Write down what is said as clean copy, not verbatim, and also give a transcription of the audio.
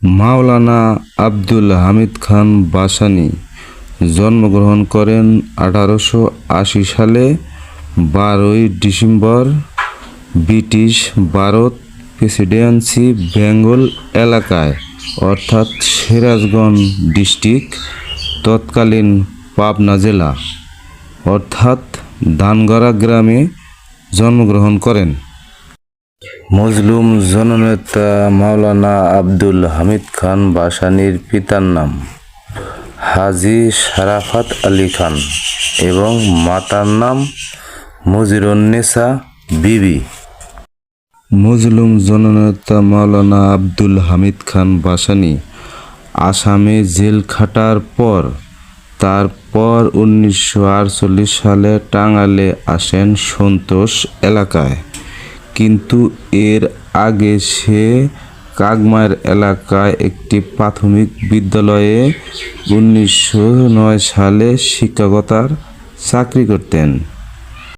মাওলানা আব্দুল হামিদ খান ভাসানী জন্মগ্রহণ করেন 1880 সালে 12ই December British Bharat presidency Bengal এলাকায় অর্থাৎ সিরাজগঞ্জ ডিস্ট্রিক্ট তৎকালীন পাবনা জেলা অর্থাৎ ধানগড়া গ্রামে জন্মগ্রহণ করেন। মজলুম জননেতা মাওলানা আব্দুল হামিদ খান ভাসানীর পিতার নাম হাজী শারাফাত আলী খান এবং মাতার নাম মুজিরুন্নেসা বিবি। মজলুম জননেতা মাওলানা আব্দুল হামিদ খান ভাসানী আসামে জেল খাটার পর তারপর 1948 সালে টাঙ্গাইলে আসেন সন্তোষ এলাকায়, কিন্তু এর আগে সে কাগমার এলাকায় একটি প্রাথমিক বিদ্যালয়ে 1909 সালে শিক্ষকতার চাকরি করতেন।